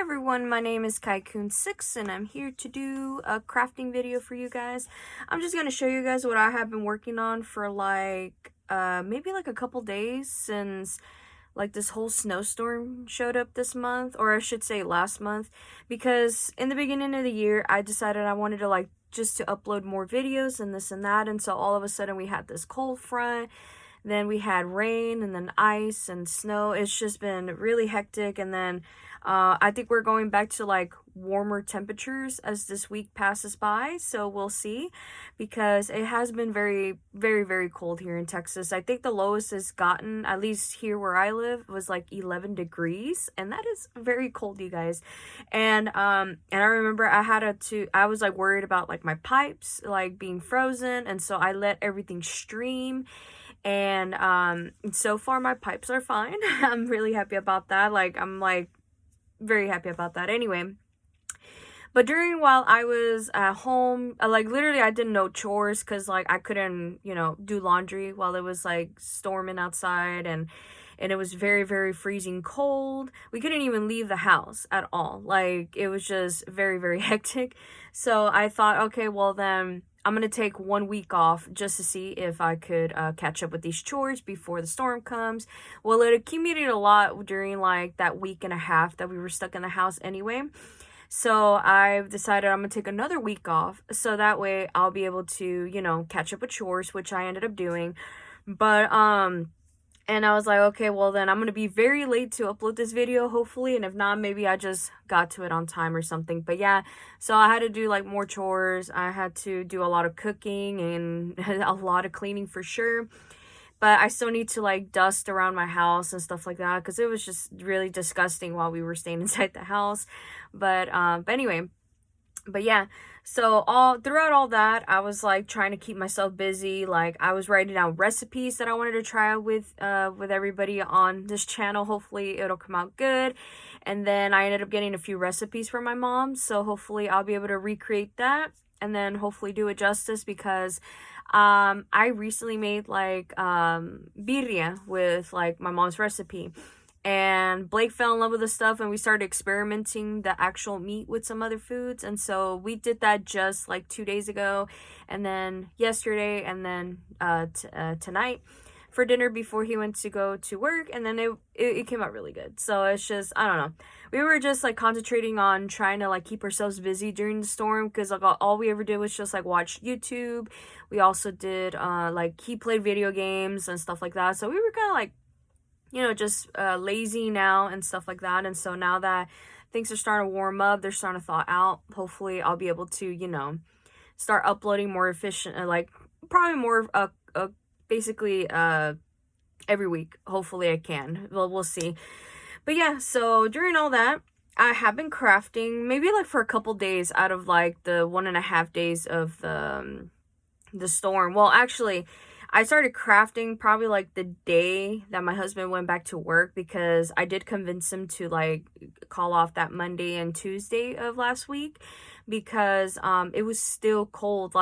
everyone, my name is Kaikun6 and I'm here to do a crafting video for you guys. I'm just going to show you guys what I have been working on for maybe like a couple days since like this whole snowstorm showed up this month, or I should say last month, because in the beginning of the year I decided I wanted to just to upload more videos and this and that, and so all of a sudden we had this cold front. Then we had rain and then ice and snow. It's just been really hectic. And then I think we're going back to like warmer temperatures as this week passes by. So we'll see, because it has been very, very, very cold here in Texas. I think the lowest has gotten, at least here where I live, was like 11 degrees. And that is very cold, you guys. And I remember I was like worried about like my pipes like being frozen. And so I let everything stream. And so far my pipes are fine. I'm really happy about that. I'm very happy about that. Anyway, but while I was at home, literally I did no chores because I couldn't, do laundry while it was like storming outside, and it was very, very freezing cold. We couldn't even leave the house at all. It was just very, very hectic. So I thought, okay, well then I'm going to take 1 week off just to see if I could catch up with these chores before the storm comes. Well, it accumulated a lot during that week and a half that we were stuck in the house anyway. So I've decided I'm going to take another week off, so that way I'll be able to, catch up with chores, which I ended up doing. But, and I was like, okay, well then I'm going to be very late to upload this video, hopefully. And if not, maybe I just got to it on time or something. But yeah, so I had to do more chores. I had to do a lot of cooking and a lot of cleaning for sure. But I still need to dust around my house and stuff like that, because it was just really disgusting while we were staying inside the house. But anyway. But yeah, so throughout all that, I was trying to keep myself busy. I was writing down recipes that I wanted to try out with everybody on this channel. Hopefully it'll come out good. And then I ended up getting a few recipes from my mom, so hopefully I'll be able to recreate that and then hopefully do it justice, because I recently made birria with my mom's recipe. And Blake fell in love with the stuff, and we started experimenting the actual meat with some other foods. And so we did that just 2 days ago, and then yesterday, and then tonight for dinner before he went to go to work. And then it came out really good. So it's just, I don't know. We were just concentrating on trying to keep ourselves busy during the storm, because all we ever did was just watch YouTube. We also did he played video games and stuff like that. So we were kind of just lazy now and stuff like that. And so now that things are starting to warm up, they're starting to thaw out, hopefully I'll be able to, start uploading more efficient, probably more, basically, every week. Hopefully I can. Well, we'll see. But yeah, so during all that, I have been crafting maybe for a couple days out of the 1.5 days of the storm. Well, actually, I started crafting probably the day that my husband went back to work, because I did convince him to call off that Monday and Tuesday of last week, because it was still cold.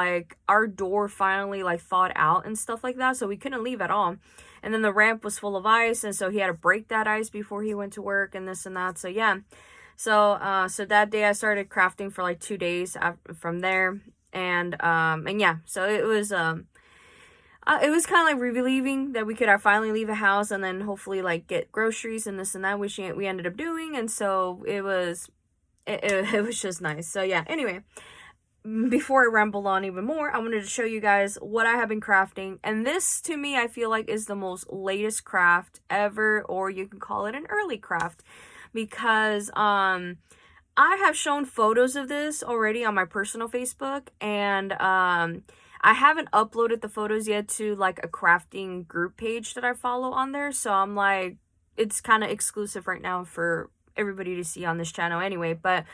Our door finally thawed out and stuff like that, so we couldn't leave at all. And then the ramp was full of ice, and so he had to break that ice before he went to work and this and that. So yeah, so that day I started crafting for 2 days from there. And yeah, so it was kind of relieving that we could finally leave the house and then hopefully get groceries and this and that, which we ended up doing. And so it was just nice. So yeah, anyway, before I ramble on even more, I wanted to show you guys what I have been crafting. And this, to me, I feel is the most latest craft ever, or you can call it an early craft, because I have shown photos of this already on my personal Facebook, and I haven't uploaded the photos yet to a crafting group page that I follow on there. So I'm it's kind of exclusive right now for everybody to see on this channel anyway. But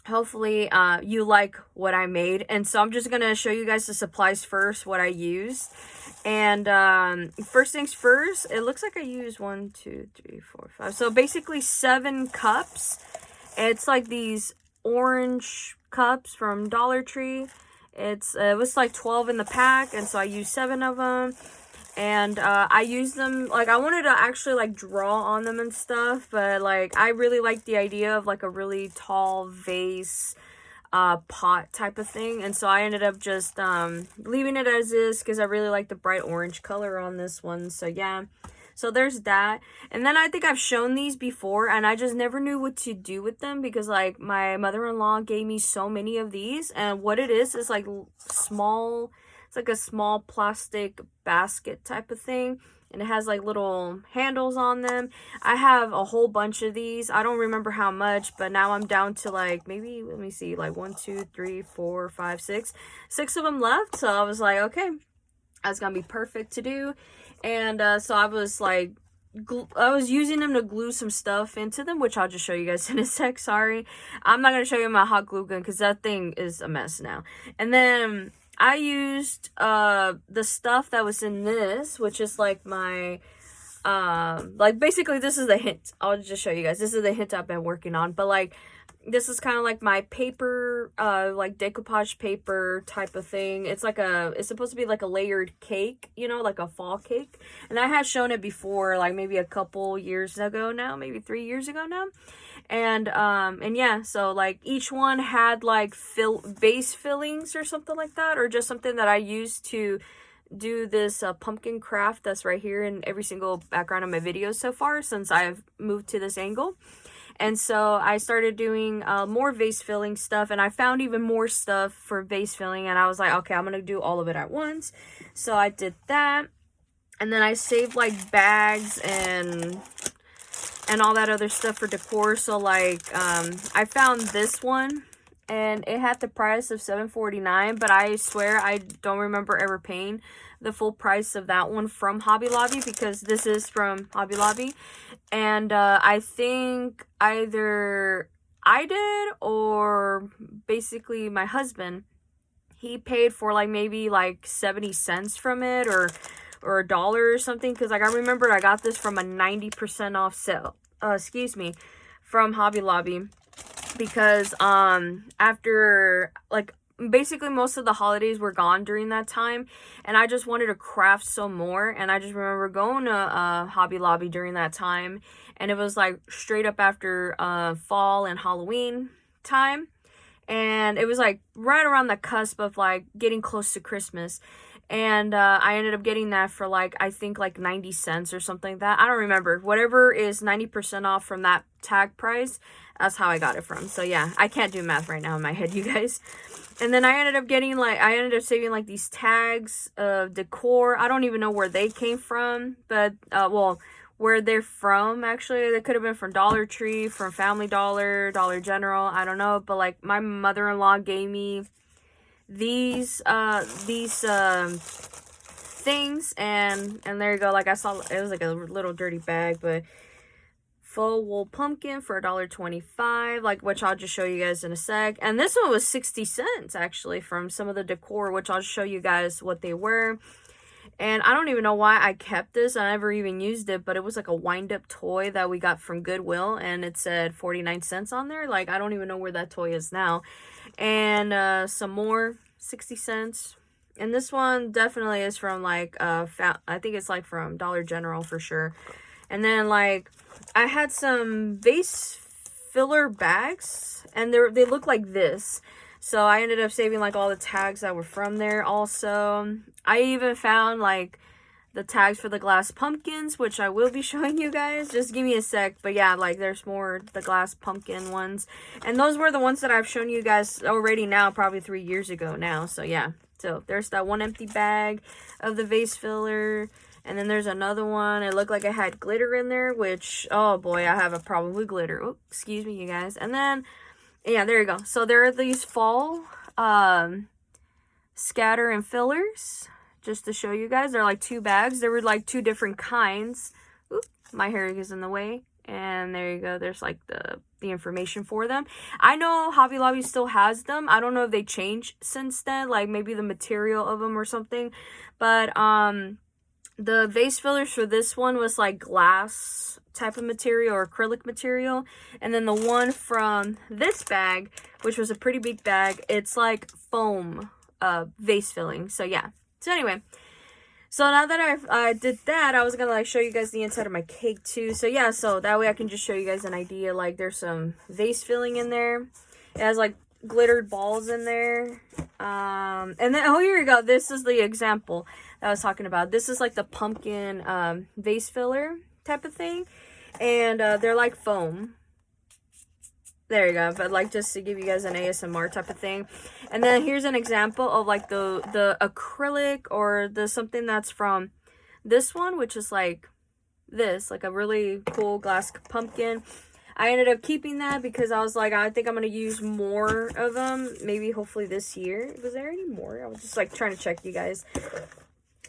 hopefully you like what I made. And so I'm just going to show you guys the supplies first, what I used. And first things first, it looks like I used 1, 2, 3, 4, 5. So basically 7 cups. It's these orange cups from Dollar Tree. It was 12 in the pack, and so I used 7 of them. And I use them, like, I wanted to actually like draw on them and stuff, but like I really like the idea of like a really tall vase pot type of thing, and so I ended up just leaving it as is because I really like the bright orange color on this one. So yeah, so there's that. And then I think I've shown these before, and I just never knew what to do with them because like my mother-in-law gave me so many of these, and what it is like small, it's like a small plastic basket type of thing, and it has like little handles on them. I have a whole bunch of these. I don't remember how much, but now I'm down to like maybe, let me see, like 1, 2, 3, 4, 5, 6 of them left. So I was like, okay, that's gonna be perfect to do. And so I was like, I was using them to glue some stuff into them, which I'll just show you guys in a sec. Sorry, I'm not gonna show you my hot glue gun because that thing is a mess now. And then I used the stuff that was in this, which is like my like basically this is the hint. I'll just show you guys. This is the hint I've been working on, but like this is kind of like my paper, like decoupage paper type of thing. It's like it's supposed to be like a layered cake, you know, like a fall cake. And I have shown it before, like maybe a couple years ago now, maybe 3 years ago now. And yeah, so like each one had like base fillings or something like that, or just something that I used to do this pumpkin craft that's right here in every single background of my videos so far since I've moved to this angle. And so I started doing more vase filling stuff, and I found even more stuff for vase filling, and I was like, okay, I'm gonna do all of it at once. So I did that, and then I saved like bags and all that other stuff for decor. So like I found this one, and it had the price of $7.49, but I swear I don't remember ever paying the full price of that one from Hobby Lobby, because this is from Hobby Lobby. And I think either I did or basically my husband, he paid for like maybe like 70 cents from it, or $1 or something, because like I remember I got this from a 90% off sale, from Hobby Lobby, because after like basically most of the holidays were gone during that time, and I just wanted to craft some more. And I just remember going to Hobby Lobby during that time, and it was like straight up after fall and Halloween time, and it was like right around the cusp of like getting close to Christmas. And I ended up getting that for like, I think like 90 cents or something like that. I don't remember. Whatever is 90% off from that tag price, that's how I got it from. So yeah, I can't do math right now in my head, you guys. And then I ended up getting like, I ended up saving like these tags of decor. I don't even know where they came from, but well, where they're from actually. They could have been from Dollar Tree, from Family Dollar, Dollar General, I don't know. But like my mother-in-law gave me these things, and there you go. Like I saw, it was like a little dirty bag, but faux wool pumpkin for $1.25, like, which I'll just show you guys in a sec. And this one was 60 cents actually from some of the decor, which I'll show you guys what they were. And I don't even know why I kept this. I never even used it, but it was like a wind-up toy that we got from Goodwill, and it said 49 cents on there. Like, I don't even know where that toy is now. And some more 60 cents. And this one definitely is from like I think it's like from Dollar General for sure. And then like I had some vase filler bags, and they look like this. So I ended up saving like all the tags that were from there. Also, I even found like the tags for the glass pumpkins, which I will be showing you guys. Just give me a sec. But yeah, like there's more the glass pumpkin ones, and those were the ones that I've shown you guys already now, probably 3 years ago now. So yeah, so there's that one empty bag of the vase filler. And then there's another one. It looked like it had glitter in there, which, oh boy, I have a problem with glitter. Oh, excuse me, you guys. And then, yeah, there you go. So there are these fall scatter and fillers, just to show you guys. They're like 2 bags. There were like 2 different kinds. Oop, my hair is in the way. And there you go. There's like the information for them. I know Hobby Lobby still has them. I don't know if they changed since then, like maybe the material of them or something. But the vase fillers for this one was like glass type of material or acrylic material. And then the one from this bag, which was a pretty big bag, it's like foam vase filling. So yeah. So anyway, So now that I did that, I was gonna like show you guys the inside of my cake too. So yeah, so that way I can just show you guys an idea. Like there's some vase filling in there. It has like glittered balls in there. And then, oh, here we go. This is the example that I was talking about. This is like the pumpkin vase filler type of thing. And they're like foam. There you go. But like just to give you guys an ASMR type of thing. And then here's an example of like the acrylic or the something that's from this one, which is like this, like a really cool glass pumpkin. I ended up keeping that because I was like, I think I'm going to use more of them. Maybe hopefully this year. Was there any more? I was just like trying to check, you guys.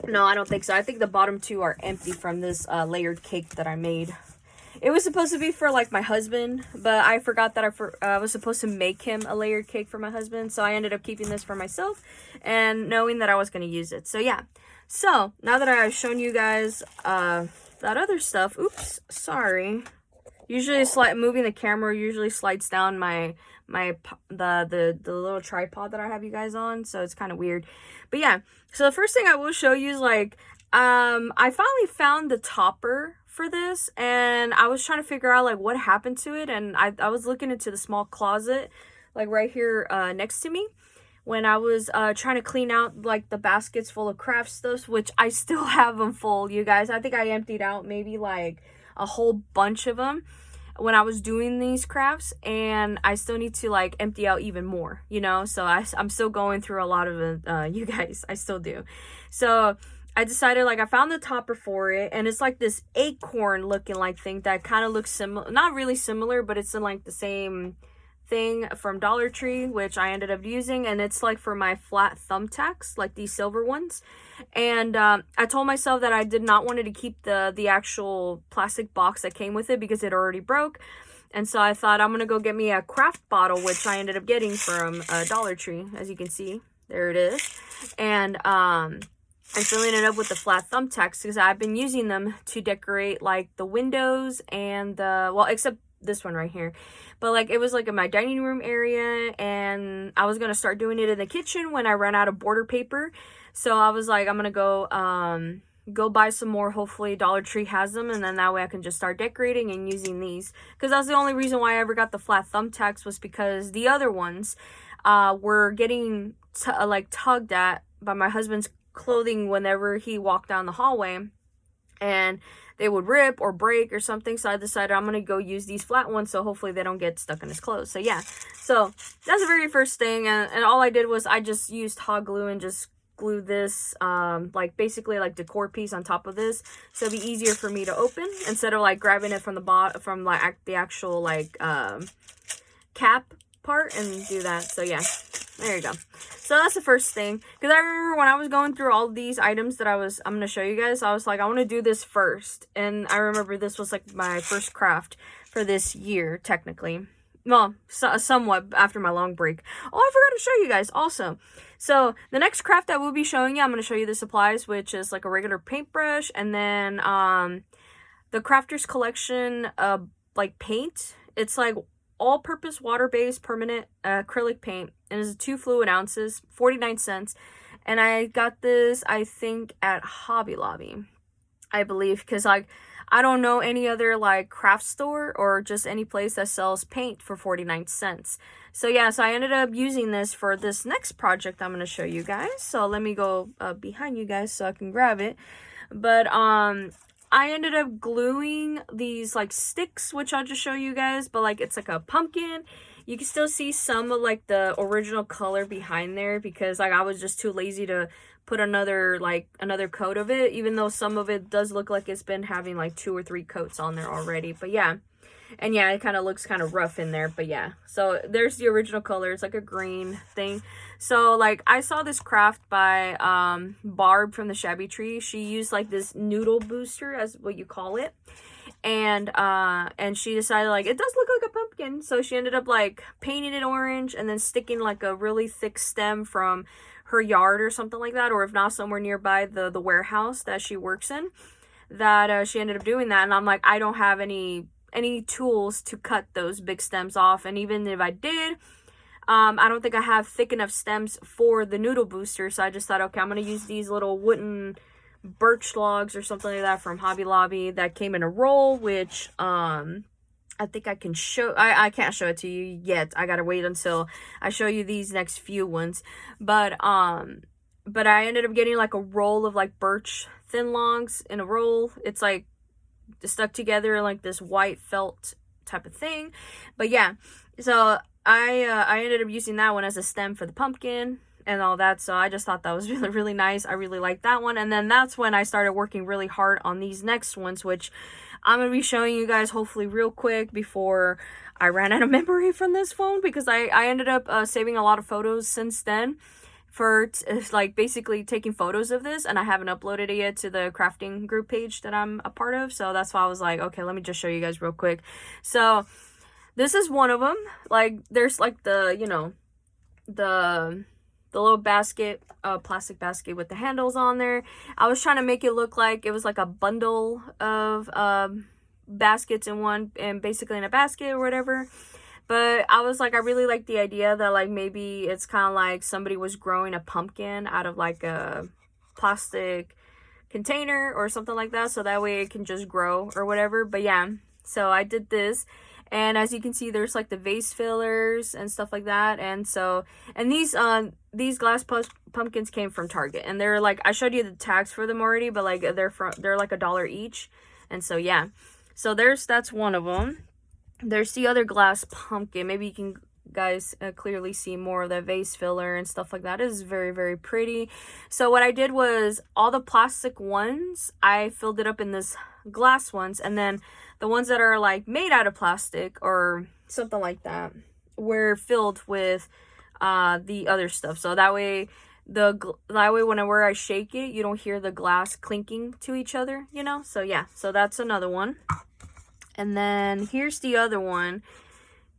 No, I don't think so. I think the bottom two are empty from this layered cake that I made. It was supposed to be for like my husband, but I forgot that I was supposed to make him a layered cake for my husband. So I ended up keeping this for myself and knowing that I was going to use it. So yeah. So now that I've shown you guys that other stuff, oops, sorry. Usually moving the camera usually slides down the little tripod that I have you guys on, so it's kind of weird. But yeah, so the first thing I will show you is like I finally found the topper for this, and I was trying to figure out like what happened to it, and I was looking into the small closet like right here next to me when I was trying to clean out like the baskets full of craft stuff, which I still have them full, you guys. I think I emptied out maybe like a whole bunch of them when I was doing these crafts, and I still need to like empty out even more, you know. So I'm still going through a lot of it, you guys. I still do. So I decided, like, I found the topper for it, and it's like this acorn looking like thing that kind of looks similar, not really similar, but it's in like the same thing from Dollar Tree, which I ended up using, and it's like for my flat thumbtacks, like these silver ones. And I told myself that I did not want to keep the actual plastic box that came with it because it already broke. And so I thought I'm gonna go get me a craft bottle, which I ended up getting from Dollar Tree, as you can see. There it is. And I'm filling it up with the flat thumbtacks because I've been using them to decorate like the windows and well, except this one right here. But like it was like in my dining room area, and I was going to start doing it in the kitchen when I ran out of border paper. So I was like, I'm going to go buy some more. Hopefully Dollar Tree has them, and then that way I can just start decorating and using these. Because that's the only reason why I ever got the flat thumbtacks, was because the other ones were getting like tugged at by my husband's clothing whenever he walked down the hallway, and they would rip or break or something. So I decided I'm gonna go use these flat ones, so hopefully they don't get stuck in his clothes. So yeah, so that's the very first thing, and all I did was I just used hot glue and just glued this like basically like decor piece on top of this, so it'd be easier for me to open instead of like grabbing it from the from like the actual like cap part and do that. So yeah, there you go. So that's the first thing, because I remember when I was going through all these items that I'm going to show you guys, I was like, I want to do this first. And I remember this was like my first craft for this year, technically. Well, somewhat after my long break. Oh, I forgot to show you guys also. So the next craft that we'll be showing you, I'm going to show you the supplies, which is like a regular paintbrush, and then the Crafters Collection like paint. It's like all-purpose water-based permanent acrylic paint, and it's 2 fluid ounces, 49 cents. And I got this, I think, at Hobby Lobby, I believe, because like I don't know any other like craft store or just any place that sells paint for 49 cents. So yeah, so I ended up using this for this next project I'm going to show you guys. So let me go behind you guys so I can grab it. But I ended up gluing these like sticks, which I'll just show you guys, but like it's like a pumpkin. You can still see some of like the original color behind there, because like I was just too lazy to put another coat of it, even though some of it does look like it's been having like 2 or 3 coats on there already. But yeah, and yeah, it kind of looks kind of rough in there, but yeah. So there's the original color. It's like a green thing. So like I saw this craft by Barb from the Shabby Tree. She used like this noodle booster, as what you call it, and she decided like it does look like a pumpkin, so she ended up like painting it orange and then sticking like a really thick stem from her yard or something like that, or if not somewhere nearby the warehouse that she works in, that she ended up doing that. And I'm like, I don't have any tools to cut those big stems off, and even if I did, I don't think I have thick enough stems for the noodle booster. So I just thought, okay, I'm gonna use these little wooden birch logs or something like that from Hobby Lobby that came in a roll, which I think I can show. I can't show it to you yet. I gotta wait until I show you these next few ones. But I ended up getting like a roll of like birch thin logs in a roll. It's like stuck together like this white felt type of thing. But yeah, so I ended up using that one as a stem for the pumpkin and all that. So I just thought that was really, really nice. I really liked that one. And then that's when I started working really hard on these next ones, which I'm going to be showing you guys hopefully real quick before I ran out of memory from this phone, because I ended up saving a lot of photos since then for like basically taking photos of this, and I haven't uploaded it yet to the crafting group page that I'm a part of. So that's why I was like, okay, let me just show you guys real quick. So this is one of them. Like there's like the, you know, the little basket, plastic basket with the handles on there. I was trying to make it look like it was like a bundle of baskets in one, and basically in a basket or whatever. But I was like, I really like the idea that like maybe it's kind of like somebody was growing a pumpkin out of like a plastic container or something like that, so that way it can just grow or whatever. But yeah, so I did this. And as you can see, there's like the vase fillers and stuff like that. And so, and these glass pumpkins came from Target, and they're like, I showed you the tags for them already, but like they're like $1 each. And so yeah, so that's one of them. There's the other glass pumpkin. Maybe you can guys clearly see more of the vase filler and stuff like that. It is very, very pretty. So what I did was all the plastic ones, I filled it up in this glass ones, and then the ones that are like made out of plastic or something like that were filled with the other stuff. So that way whenever I shake it, you don't hear the glass clinking to each other, you know? So yeah, so that's another one. And then here's the other one.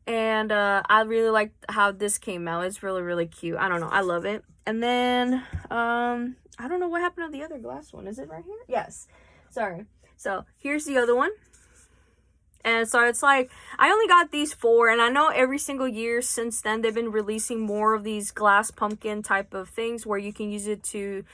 And I really like how this came out. It's really, really cute. I don't know. I love it. And then I don't know what happened to the other glass one. Is it right here? Yes. Sorry. So here's the other one. And so it's like, I only got these 4, and I know every single year since then they've been releasing more of these glass pumpkin type of things where you can use it to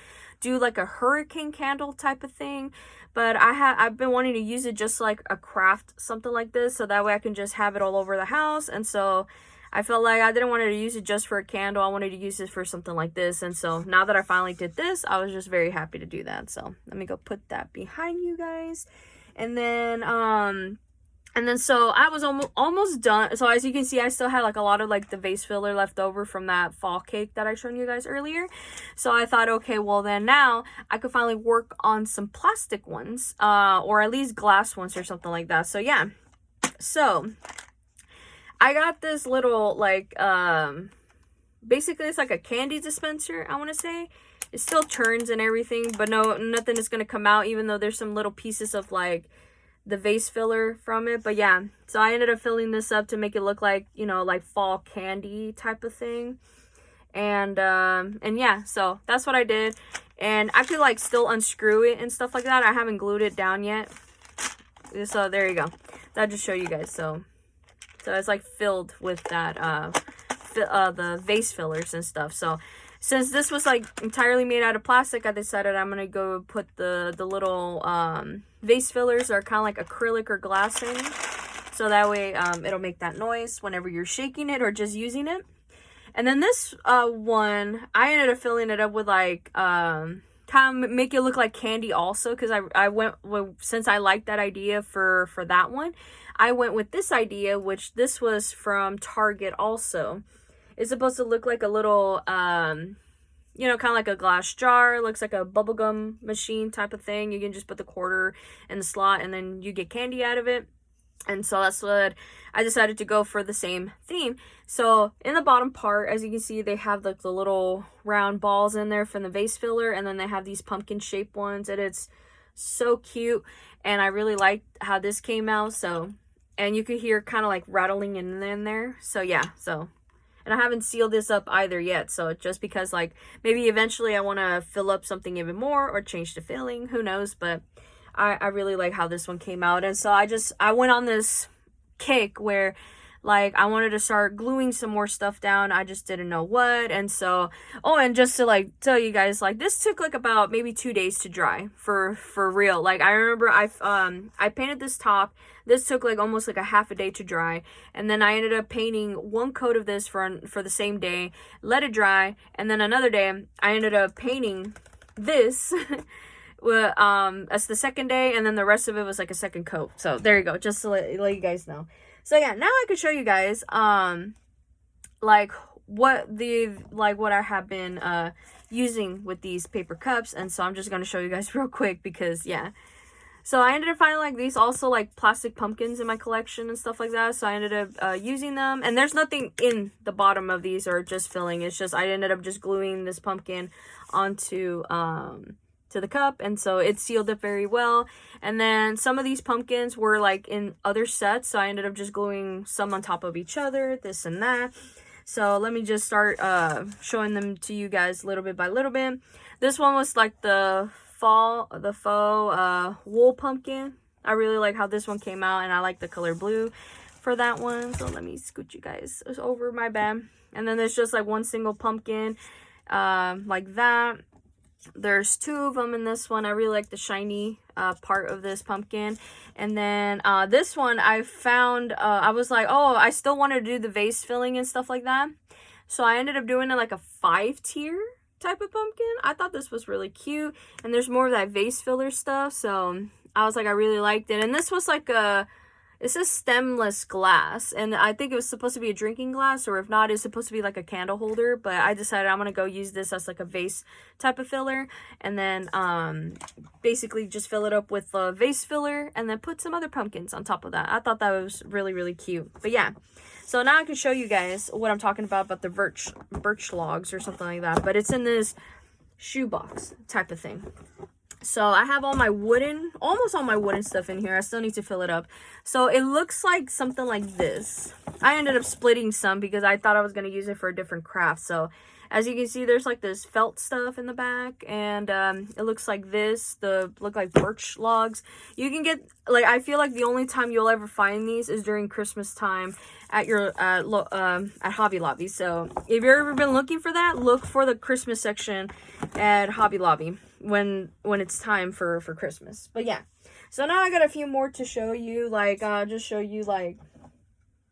do like a hurricane candle type of thing. But I've been wanting to use it just like a craft, something like this, so that way I can just have it all over the house. And so I felt like I didn't want to use it just for a candle. I wanted to use it for something like this. And so now that I finally did this, I was just very happy to do that. So let me go put that behind you guys. And then so I was almost done. So as you can see, I still had like a lot of like the vase filler left over from that fall cake that I showed you guys earlier. So I thought, okay, well then now I could finally work on some plastic ones, or at least glass ones or something like that. So yeah, so I got this little like basically it's like a candy dispenser, I want to say. It still turns and everything, but nothing is going to come out, even though there's some little pieces of like the vase filler from it. But yeah, so I ended up filling this up to make it look like, you know, like fall candy type of thing. And yeah, so that's what I did. And I could like still unscrew it and stuff like that. I haven't glued it down yet. So there you go. I'll just show you guys. So it's like filled with that the vase fillers and stuff. So since this was like entirely made out of plastic, I decided I'm gonna go put the little vase fillers are kind of like acrylic or glass in, so that way it'll make that noise whenever you're shaking it or just using it. And then this one, I ended up filling it up with like kind of make it look like candy also, because I went with, since I liked that idea for that one, I went with this idea, which this was from Target also. It's supposed to look like a little, you know, kind of like a glass jar. It looks like a bubblegum machine type of thing. You can just put the quarter in the slot and then you get candy out of it. And so that's what I decided to go for, the same theme. So in the bottom part, as you can see, they have like the little round balls in there from the vase filler. And then they have these pumpkin shaped ones. And it's so cute. And I really liked how this came out. So, and you could hear kind of like rattling in there. So yeah, so. And I haven't sealed this up either yet, so just because like maybe eventually I want to fill up something even more or change the filling, who knows. But I really like how this one came out. And so I went on this kick where like I wanted to start gluing some more stuff down. I just didn't know what. And so, oh, and just to like tell you guys, like this took like about maybe 2 days to dry for real. Like I remember I painted this top. This took like almost like a half a day to dry, and then I ended up painting one coat of this for the same day, let it dry, and then another day I ended up painting this as the second day, and then the rest of it was like a second coat. So there you go, just to let you guys know. So yeah, now I can show you guys like what I have been using with these paper cups. And so I'm just gonna show you guys real quick because yeah. So I ended up finding like these also like plastic pumpkins in my collection and stuff like that. So I ended up using them, and there's nothing in the bottom of these or just filling. It's just I ended up just gluing this pumpkin onto to the cup, and so it sealed it very well. And then some of these pumpkins were like in other sets, so I ended up just gluing some on top of each other, this and that. So let me just start showing them to you guys little bit by little bit. This one was like the faux wool pumpkin. I really like how this one came out, and I like the color blue for that one. So let me scoot you guys over my bed. And then there's just like one single pumpkin like that. There's 2 of them in this one. I really like the shiny part of this pumpkin. And then this one I found, I was like, oh, I still wanted to do the vase filling and stuff like that. So I ended up doing it like a 5-tier type of pumpkin. I thought this was really cute, and there's more of that vase filler stuff, so I was like, I really liked it. And this was like it says stemless glass, and I think it was supposed to be a drinking glass, or if not, it's supposed to be like a candle holder. But I decided I'm gonna go use this as like a vase type of filler, and then basically just fill it up with a vase filler, and then put some other pumpkins on top of that. I thought that was really, really cute. But yeah, so now I can show you guys what I'm talking about the birch logs or something like that. But it's in this shoebox type of thing. So I have almost all my wooden stuff in here. I still need to fill it up. So it looks like something like this. I ended up splitting some because I thought I was going to use it for a different craft. So as you can see, there's like this felt stuff in the back, and it looks like this. Look like birch logs. You can get, like, I feel like the only time you'll ever find these is during Christmas time at your at Hobby Lobby. So if you've ever been looking for that, look for the Christmas section at Hobby Lobby when it's time for Christmas. But yeah, so now I got a few more to show you. Like just show you like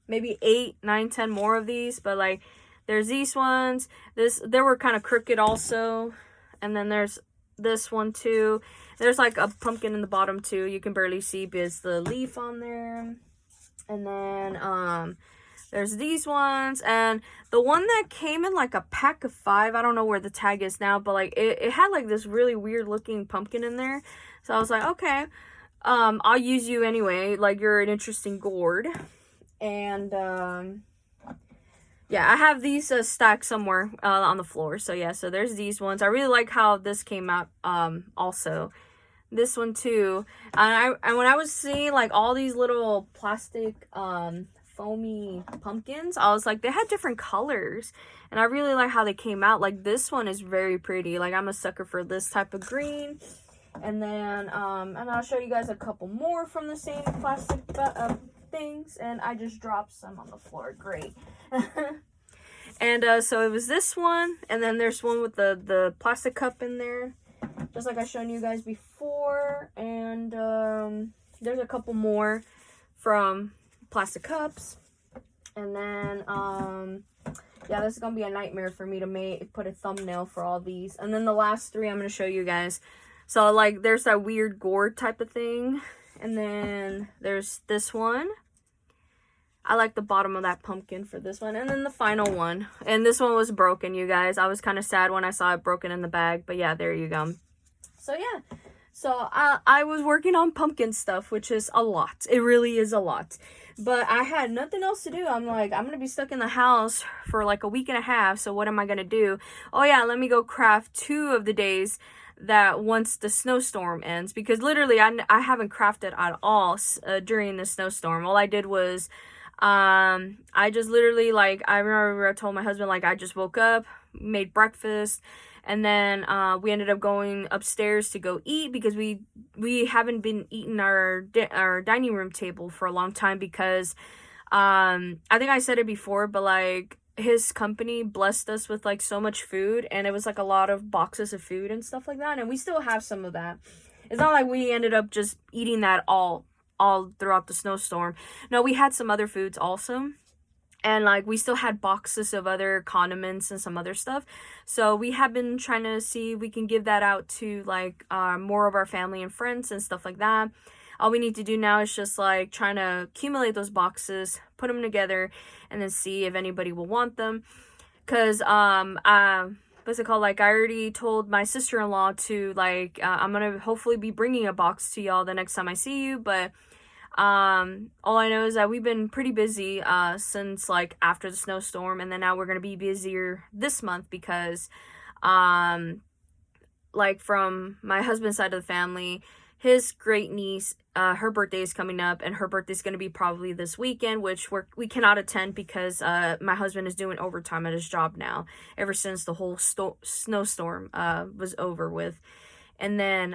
maybe 8, 9, 10 more of these. But like, there's these ones. They were kind of crooked also. And then there's this one too. There's like a pumpkin in the bottom too. You can barely see because the leaf on there. And then there's these ones. And the one that came in like a pack of 5, I don't know where the tag is now, but like it had like this really weird looking pumpkin in there. So I was like, okay, I'll use you anyway. Like, you're an interesting gourd. And yeah, I have these stacked somewhere on the floor. So yeah, so there's these ones. I really like how this came out also. This one too. And when I was seeing like all these little plastic foamy pumpkins, I was like, they had different colors. And I really like how they came out. Like, this one is very pretty. Like, I'm a sucker for this type of green. And then and I'll show you guys a couple more from the same plastic things. And I just dropped some on the floor. Great. And so it was this one, and then there's one with the plastic cup in there, just like I shown you guys before. And there's a couple more from plastic cups. And then yeah, this is gonna be a nightmare for me to put a thumbnail for all these. And then the last 3 I'm gonna show you guys. So like, there's that weird gourd type of thing, and then there's this one. I like the bottom of that pumpkin for this one. And then the final one. And this one was broken, you guys. I was kind of sad when I saw it broken in the bag. But yeah, there you go. So yeah. So I was working on pumpkin stuff, which is a lot. It really is a lot. But I had nothing else to do. I'm like, I'm going to be stuck in the house for like a week and a half. So what am I going to do? Oh yeah, let me go craft 2 of the days that once the snowstorm ends. Because literally, I haven't crafted at all during the snowstorm. All I did was... I just literally, like, I remember I told my husband, like, I just woke up, made breakfast, and then we ended up going upstairs to go eat, because we haven't been eating our dining room table for a long time, because I think I said it before, but like his company blessed us with like so much food, and it was like a lot of boxes of food and stuff like that, and we still have some of that. It's not like we ended up just eating that all throughout the snowstorm. No, we had some other foods also. And like we still had boxes of other condiments and some other stuff. So we have been trying to see if we can give that out to like more of our family and friends and stuff like that. All we need to do now is just like trying to accumulate those boxes, put them together, and then see if anybody will want them. Cause what's it called? Like I already told my sister-in-law to like I'm gonna hopefully be bringing a box to y'all the next time I see you, but all I know is that we've been pretty busy since like after the snowstorm, and then now we're gonna be busier this month because like from my husband's side of the family, his great niece, her birthday is coming up, and her birthday is going to be probably this weekend, which we cannot attend because my husband is doing overtime at his job now ever since the whole snowstorm was over with. And then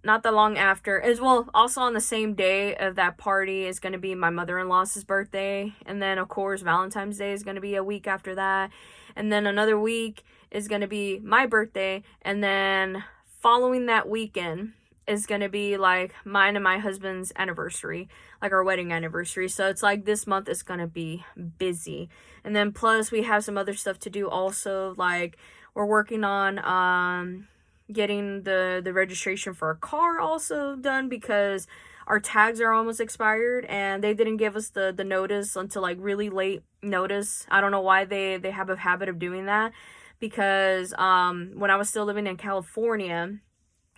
not that long after, as well, also on the same day of that party is going to be my mother-in-law's birthday. And then, of course, Valentine's Day is going to be a week after that. And then another week is going to be my birthday. And then following that weekend is going to be like mine and my husband's anniversary, like our wedding anniversary. So it's like this month is going to be busy. And then plus we have some other stuff to do also, like we're working on getting the registration for a car also done because our tags are almost expired and they didn't give us the notice until like really late notice. I don't know why they have a habit of doing that, because when I was still living in California,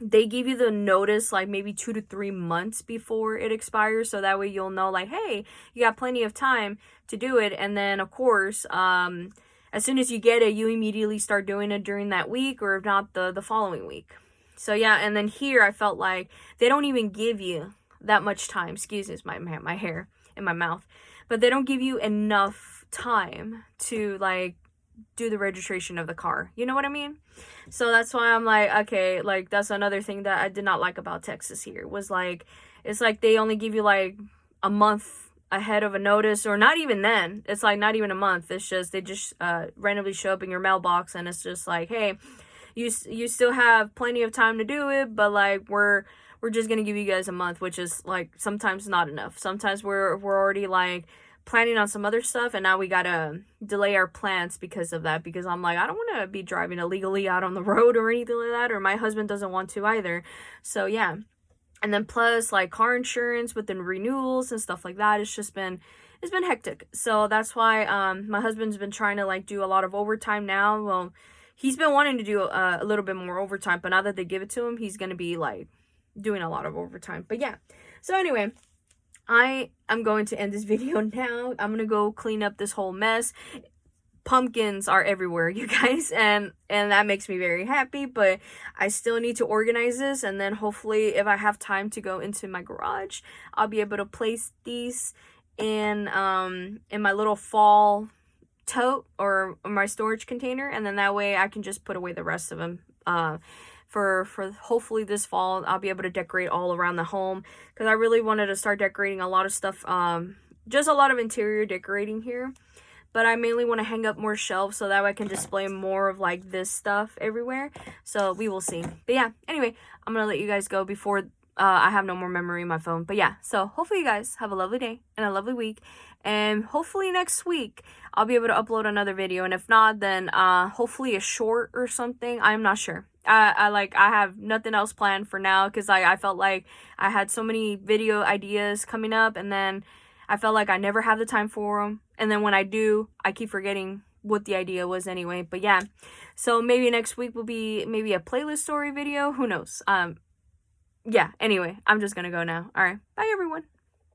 they give you the notice like maybe 2 to 3 months before it expires, so that way you'll know like, hey, you got plenty of time to do it. And then of course as soon as you get it, you immediately start doing it during that week, or if not, the following week. So yeah, and then here I felt like they don't even give you that much time. Excuse me, my hair in my mouth. But they don't give you enough time to like do the registration of the car. You know what I mean? So that's why I'm like, okay, like that's another thing that I did not like about Texas here, was like, it's like they only give you like a month ahead of a notice, or not even then. It's like not even a month. It's just they just randomly show up in your mailbox, and it's just like, hey, you still have plenty of time to do it, but like we're just gonna give you guys a month, which is like sometimes not enough. Sometimes we're already like planning on some other stuff, and now we gotta delay our plans because of that, because I'm like, I don't want to be driving illegally out on the road or anything like that, or my husband doesn't want to either. So yeah. And then plus like car insurance with the renewals and stuff like that, it's been hectic. So that's why my husband's been trying to like do a lot of overtime now. Well, he's been wanting to do a little bit more overtime, but now that they give it to him, he's gonna be like doing a lot of overtime. But yeah, so anyway, I am going to end this video now. I'm gonna go clean up this whole mess. Pumpkins are everywhere, you guys, and that makes me very happy, but I still need to organize this, and then hopefully if I have time to go into my garage, I'll be able to place these in my little fall tote or my storage container, and then that way I can just put away the rest of them. For hopefully this fall I'll be able to decorate all around the home, because I really wanted to start decorating a lot of stuff, just a lot of interior decorating here. But I mainly want to hang up more shelves so that way I can display more of like this stuff everywhere. So we will see. But yeah, anyway, I'm going to let you guys go before I have no more memory in my phone. But yeah, so hopefully you guys have a lovely day and a lovely week. And hopefully next week I'll be able to upload another video. And if not, then hopefully a short or something. I'm not sure. I have nothing else planned for now, because I felt like I had so many video ideas coming up, and then I felt like I never have the time for them. And then when I do, I keep forgetting what the idea was anyway. But yeah, so maybe next week will be maybe a playlist story video. Who knows? Yeah, anyway, I'm just gonna go now. All right, bye everyone.